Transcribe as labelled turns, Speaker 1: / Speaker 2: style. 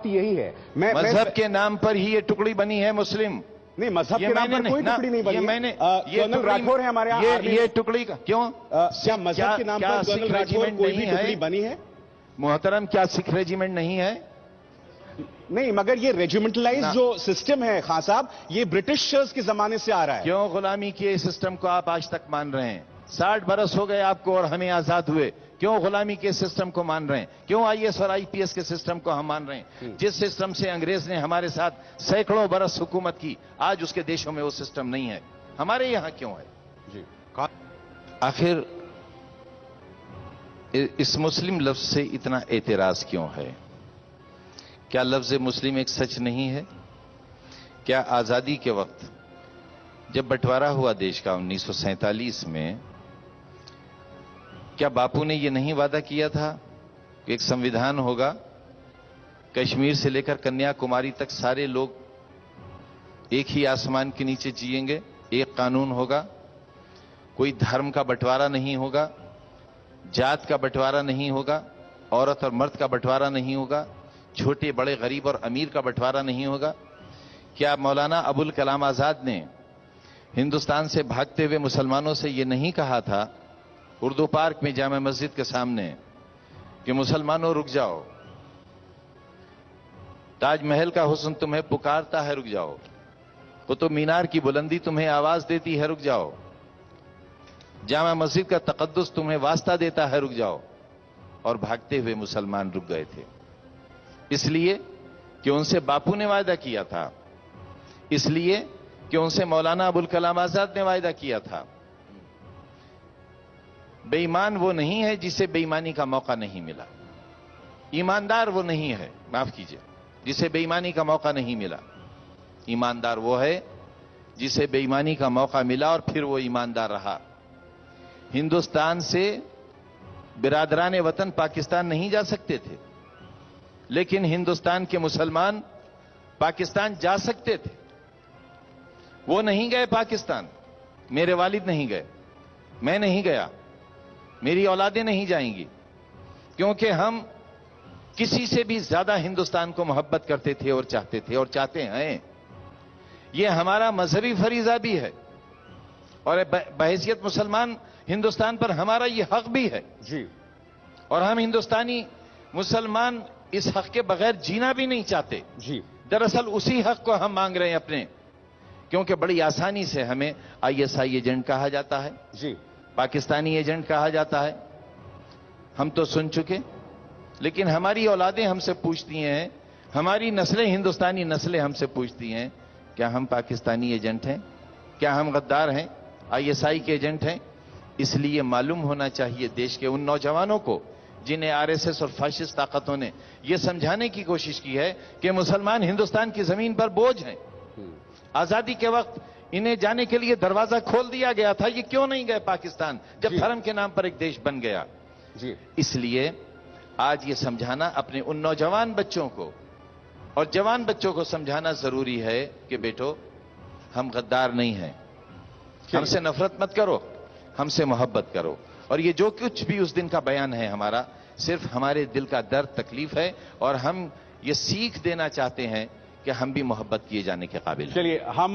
Speaker 1: बात यही है।
Speaker 2: मजहब के नाम पर ही ये टुकड़ी बनी है मुस्लिम।
Speaker 1: नहीं, मजहब के नाम पर कोई टुकड़ी नहीं बनी। कर्नल राठौर है हमारे यहाँ।
Speaker 2: ये टुकड़ी का क्यों?
Speaker 1: क्या मजहब के नाम पर कर्नल राठौर कोई भी टुकड़ी बनी है?
Speaker 2: मोहतरम, क्या सिख रेजिमेंट नहीं है?
Speaker 1: नहीं, मगर ये रेजिमेंटलाइज जो सिस्टम है खान साहब, ये ब्रिटिशर्स के जमाने से आ रहा है।
Speaker 2: क्यों गुलामी के सिस्टम को आप आज तक मान रहे हैं? 60 बरस हो गए आपको और हमें आजाद हुए, क्यों गुलामी के सिस्टम को मान रहे हैं? क्यों आईएएस और आईपीएस के सिस्टम को हम मान रहे हैं? जिस सिस्टम से अंग्रेज ने हमारे साथ सैकड़ों बरस हुकूमत की, आज उसके देशों में वो सिस्टम नहीं है, हमारे यहां क्यों है?
Speaker 1: जी,
Speaker 2: आखिर इस मुस्लिम लफ्ज से इतना एतराज क्यों है? क्या लफ्ज मुस्लिम एक सच नहीं है? क्या आजादी के वक्त जब बंटवारा हुआ देश का 1947 में, क्या बापू ने यह नहीं वादा किया था कि एक संविधान होगा, कश्मीर से लेकर कन्याकुमारी तक सारे लोग एक ही आसमान के नीचे जिएंगे, एक कानून होगा, कोई धर्म का बंटवारा नहीं होगा, जात का बंटवारा नहीं होगा, औरत और मर्द का बंटवारा नहीं होगा, छोटे बड़े गरीब और अमीर का बंटवारा नहीं होगा? क्या मौलाना अबुल कलाम आजाद ने हिंदुस्तान से भागते हुए मुसलमानों से यह नहीं कहा था उर्दू पार्क में जामा मस्जिद के सामने कि मुसलमानों रुक जाओ, ताजमहल का हुस्न तुम्हें पुकारता है, रुक जाओ, कुतुब मीनार की बुलंदी तुम्हें आवाज देती है, रुक जाओ, जामा मस्जिद का तकद्दुस तुम्हें वास्ता देता है, रुक जाओ? और भागते हुए मुसलमान रुक गए थे, इसलिए कि उनसे बापू ने वायदा किया था, इसलिए कि उनसे मौलाना अबुल कलाम आजाद ने वायदा किया था। बेईमान वो नहीं है जिसे बेईमानी का मौका नहीं मिला, ईमानदार वो नहीं है, माफ कीजिए, जिसे बेईमानी का मौका नहीं मिला। ईमानदार वो है जिसे बेईमानी का मौका मिला और फिर वो ईमानदार रहा। हिंदुस्तान से बिरादरान वतन पाकिस्तान नहीं जा सकते थे, लेकिन हिंदुस्तान के मुसलमान पाकिस्तान जा सकते थे। वो नहीं गए पाकिस्तान, मेरे वालिद नहीं गए, मैं नहीं गया, मेरी औलादें नहीं जाएंगी, क्योंकि हम किसी से भी ज्यादा हिंदुस्तान को मोहब्बत करते थे और चाहते थे और चाहते हैं। ये हमारा मजहबी फरीजा भी है और बहैसियत मुसलमान हिंदुस्तान पर हमारा ये हक भी है
Speaker 1: जी।
Speaker 2: और हम हिंदुस्तानी मुसलमान इस हक के बगैर जीना भी नहीं चाहते
Speaker 1: जी।
Speaker 2: दरअसल उसी हक को हम मांग रहे हैं अपने, क्योंकि बड़ी आसानी से हमें आईएसआई एजेंट कहा जाता है
Speaker 1: जी,
Speaker 2: पाकिस्तानी एजेंट कहा जाता है। हम तो सुन चुके, लेकिन हमारी औलादें हमसे पूछती हैं, हमारी नस्लें, हिंदुस्तानी नस्लें हमसे पूछती हैं, क्या हम पाकिस्तानी एजेंट हैं? क्या हम गद्दार हैं, आईएसआई के एजेंट हैं? इसलिए मालूम होना चाहिए देश के उन नौजवानों को जिन्हें आरएसएस और फाशिस्ट ताकतों ने यह समझाने की कोशिश की है कि मुसलमान हिंदुस्तान की जमीन पर बोझ हैं। आजादी के वक्त इन्हें जाने के लिए दरवाजा खोल दिया गया था, ये क्यों नहीं गए पाकिस्तान जब धर्म के नाम पर एक देश बन गया
Speaker 1: जी।
Speaker 2: इसलिए आज ये समझाना अपने उन नौजवान बच्चों को और जवान बच्चों को समझाना जरूरी है कि बेटो, हम गद्दार नहीं हैं, हमसे नफरत मत करो, हमसे मोहब्बत करो। और ये जो कुछ भी उस दिन का बयान है हमारा, सिर्फ हमारे दिल का दर्द तकलीफ है और हम ये सीख देना चाहते हैं कि हम भी मोहब्बत किए जाने के काबिल हैं।
Speaker 1: चलिए हम